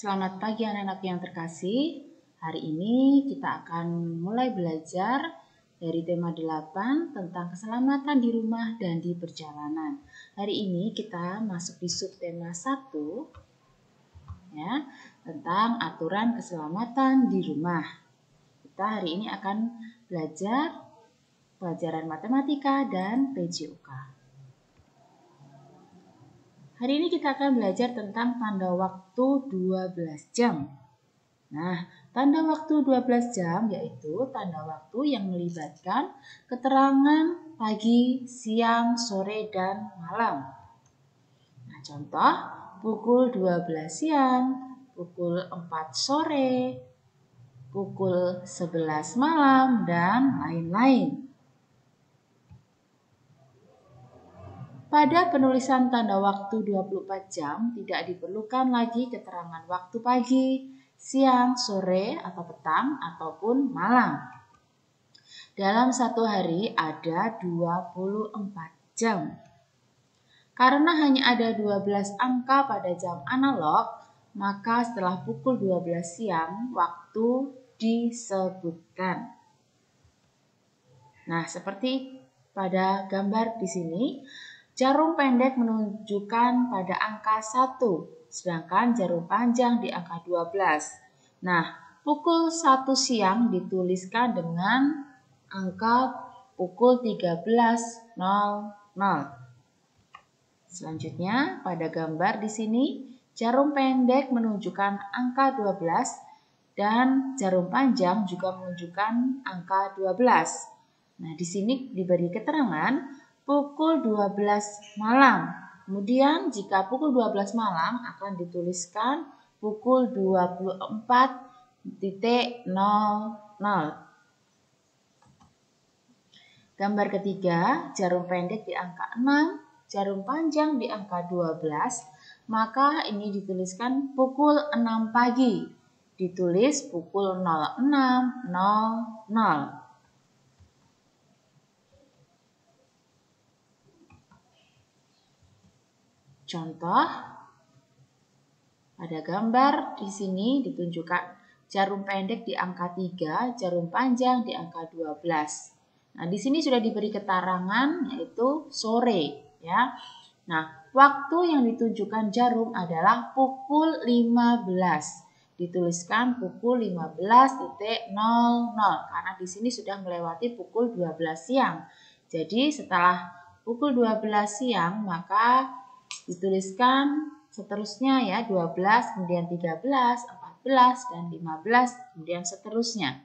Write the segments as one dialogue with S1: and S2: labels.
S1: Selamat pagi anak-anak yang terkasih. Hari ini kita akan mulai belajar dari tema 8 tentang keselamatan di rumah dan di perjalanan. Hari ini kita masuk di subtema 1 ya, tentang aturan keselamatan di rumah. Kita hari ini akan belajar pelajaran matematika dan PJOK. Hari ini kita akan belajar tentang tanda waktu 12 jam. Nah, tanda waktu 12 jam yaitu tanda waktu yang melibatkan keterangan pagi, siang, sore, dan malam. Nah, contoh pukul 12 siang, pukul 4 sore, pukul 11 malam, dan lain-lain. Pada penulisan tanda waktu 24 jam tidak diperlukan lagi keterangan waktu pagi, siang, sore, atau petang, ataupun malam. Dalam satu hari ada 24 jam. Karena hanya ada 12 angka pada jam analog, maka setelah pukul 12 siang, waktu disebutkan. Nah, seperti pada gambar di sini, jarum pendek menunjukkan pada angka 1, sedangkan jarum panjang di angka 12. Nah, pukul 1 siang dituliskan dengan angka pukul 13.00. Selanjutnya, pada gambar di sini, jarum pendek menunjukkan angka 12 dan jarum panjang juga menunjukkan angka 12. Nah, di sini diberi keterangan pukul 12 malam. Kemudian jika pukul 12 malam akan dituliskan pukul 24.00. Gambar ketiga, jarum pendek di angka 6, jarum panjang di angka 12, maka ini dituliskan pukul 6 pagi. Ditulis pukul 06.00. Contoh, pada gambar di sini ditunjukkan jarum pendek di angka 3, jarum panjang di angka 12. Nah, di sini sudah diberi keterangan yaitu sore ya. Nah, waktu yang ditunjukkan jarum adalah pukul 15. Dituliskan pukul 15.00 karena di sini sudah melewati pukul 12 siang. Jadi setelah pukul 12 siang maka dituliskan seterusnya ya 12, kemudian 13, 14, dan 15, kemudian seterusnya.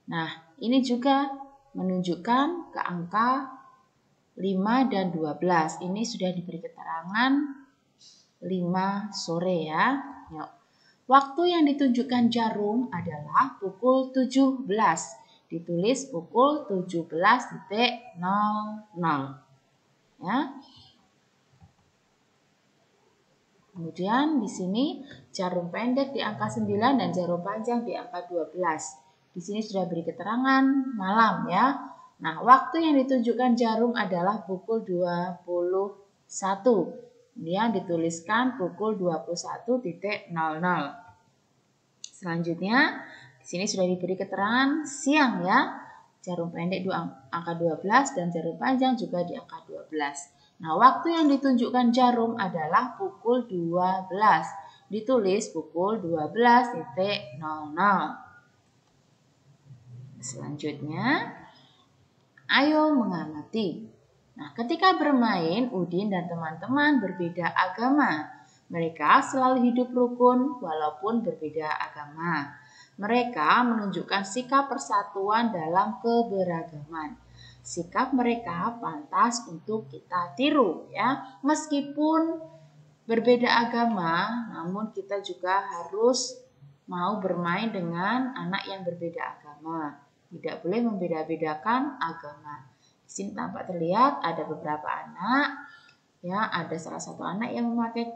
S1: Nah, ini juga menunjukkan ke angka 5 dan 12. Ini sudah diberi keterangan 5 sore ya. Yuk. Waktu yang ditunjukkan jarum adalah pukul 17. Ditulis pukul 17.00. Ya. Kemudian di sini jarum pendek di angka 9 dan jarum panjang di angka 12. Di sini sudah beri keterangan malam ya. Nah, waktu yang ditunjukkan jarum adalah pukul 21. Kemudian dituliskan pukul 21.00. Selanjutnya, di sini sudah diberi keterangan siang ya. Jarum pendek di angka 12 dan jarum panjang juga di angka 12. Nah, waktu yang ditunjukkan jarum adalah pukul 12. Ditulis pukul 12.00. Selanjutnya, ayo mengamati. Nah, ketika bermain, Udin dan teman-teman berbeda agama. Mereka selalu hidup rukun walaupun berbeda agama. Mereka menunjukkan sikap persatuan dalam keberagaman. Sikap mereka pantas untuk kita tiru ya. Meskipun berbeda agama, namun kita juga harus mau bermain dengan anak yang berbeda agama. Tidak boleh membeda-bedakan agama. Di sini tampak terlihat ada beberapa anak ya, ada salah satu anak yang memakai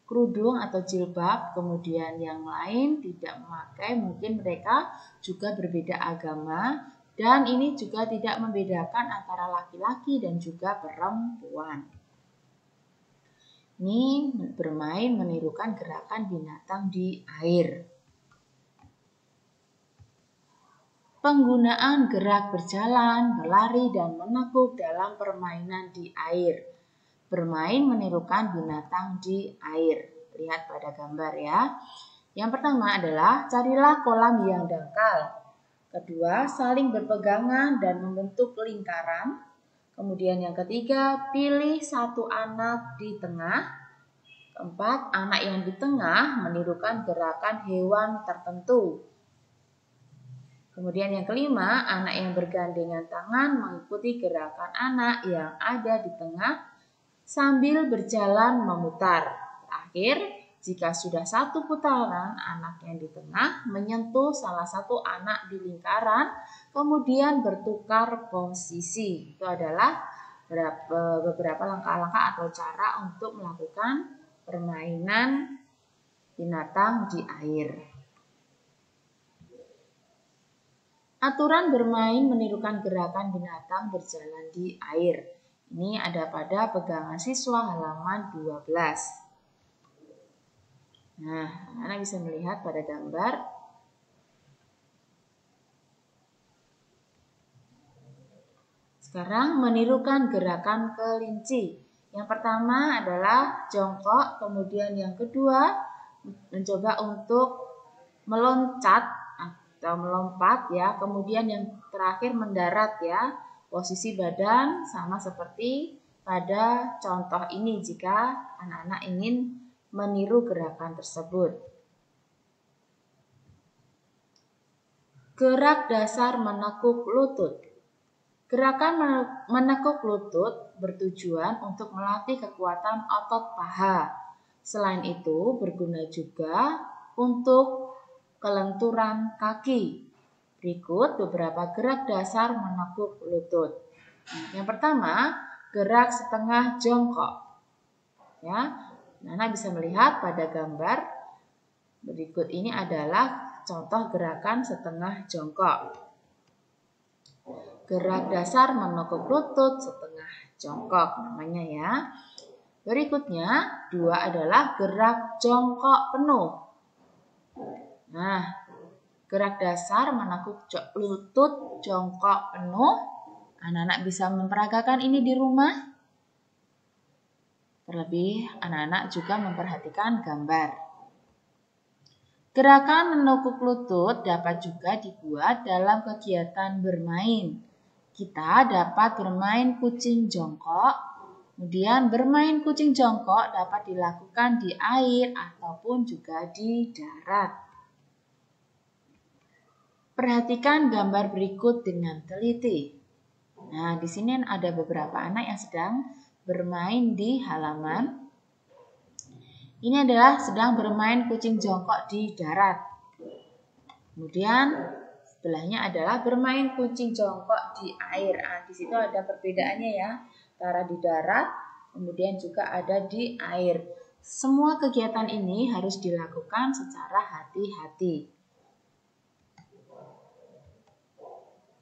S1: kerudung atau jilbab, kemudian yang lain tidak memakai, mungkin mereka juga berbeda agama. Dan ini juga tidak membedakan antara laki-laki dan juga perempuan. Ini bermain menirukan gerakan binatang di air. Penggunaan gerak berjalan, berlari, dan menekuk dalam permainan di air. Bermain menirukan binatang di air. Lihat pada gambar ya. Yang pertama adalah carilah kolam yang dangkal. Kedua, saling berpegangan dan membentuk lingkaran. Kemudian yang ketiga, pilih satu anak di tengah. Keempat, anak yang di tengah menirukan gerakan hewan tertentu. Kemudian yang kelima, anak yang bergandengan tangan mengikuti gerakan anak yang ada di tengah sambil berjalan memutar. Terakhir, jika sudah satu putaran, anak yang di tengah menyentuh salah satu anak di lingkaran, kemudian bertukar posisi. Itu adalah beberapa langkah-langkah atau cara untuk melakukan permainan binatang di air. Aturan bermain menirukan gerakan binatang berjalan di air. Ini ada pada pegangan siswa halaman 12. Nah, anak bisa melihat pada gambar. Sekarang menirukan gerakan kelinci. Yang pertama adalah jongkok, kemudian yang kedua mencoba untuk meloncat atau melompat ya, kemudian yang terakhir mendarat ya. Posisi badan sama seperti pada contoh ini jika anak-anak ingin meniru gerakan tersebut. Gerak dasar menekuk lutut. Gerakan menekuk lutut bertujuan untuk melatih kekuatan otot paha. Selain itu berguna juga untuk kelenturan kaki. Berikut beberapa gerak dasar menekuk lutut. Yang pertama, gerak setengah jongkok. Ya, Nana bisa melihat pada gambar berikut ini adalah contoh gerakan setengah jongkok. Gerak dasar menekuk lutut setengah jongkok namanya ya. Berikutnya, dua adalah gerak jongkok penuh. Nah, gerak dasar menekuk lutut jongkok penuh. Anak-anak bisa memperagakan ini di rumah. Terlebih, anak-anak juga memperhatikan gambar. Gerakan menekuk lutut dapat juga dibuat dalam kegiatan bermain. Kita dapat bermain kucing jongkok. Kemudian bermain kucing jongkok dapat dilakukan di air ataupun juga di darat. Perhatikan gambar berikut dengan teliti. Nah, di sini ada beberapa anak yang sedang bermain di halaman. Ini adalah sedang bermain kucing jongkok di darat. Kemudian sebelahnya adalah bermain kucing jongkok di air. Nah, di situ ada perbedaannya ya, antara di darat, kemudian juga ada di air. Semua kegiatan ini harus dilakukan secara hati-hati.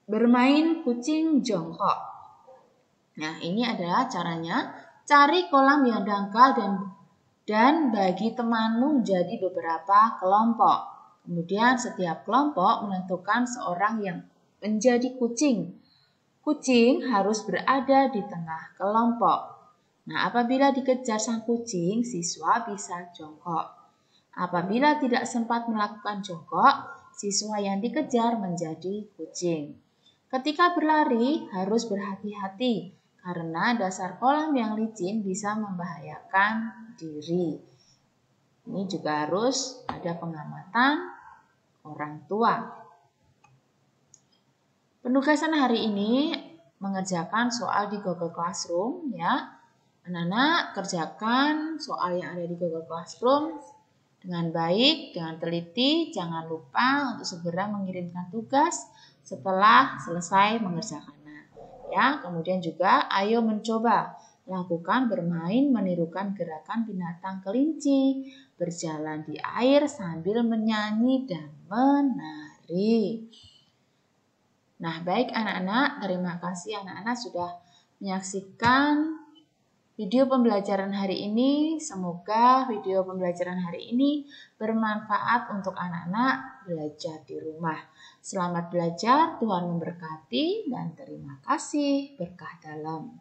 S1: Bermain kucing jongkok. Nah, ini adalah caranya. Cari kolam yang dangkal dan bagi temanmu menjadi beberapa kelompok. Kemudian setiap kelompok menentukan seorang yang menjadi kucing. Kucing harus berada di tengah kelompok. Nah, apabila dikejar sang kucing, siswa bisa jongkok. Apabila tidak sempat melakukan jongkok, siswa yang dikejar menjadi kucing. Ketika berlari harus berhati-hati karena dasar kolam yang licin bisa membahayakan diri. Ini juga harus ada pengamatan orang tua. Penugasan hari ini mengerjakan soal di Google Classroom ya. Anak-anak kerjakan soal yang ada di Google Classroom dengan baik, dengan teliti. Jangan lupa untuk segera mengirimkan tugas setelah selesai mengerjakannya. Ya, kemudian juga ayo mencoba lakukan bermain menirukan gerakan binatang kelinci, berjalan di air sambil menyanyi dan menari. Nah, baik anak-anak, terima kasih anak-anak sudah menyaksikan video pembelajaran hari ini. Semoga video pembelajaran hari ini bermanfaat untuk anak-anak belajar di rumah. Selamat belajar, Tuhan memberkati, dan terima kasih berkah dalam.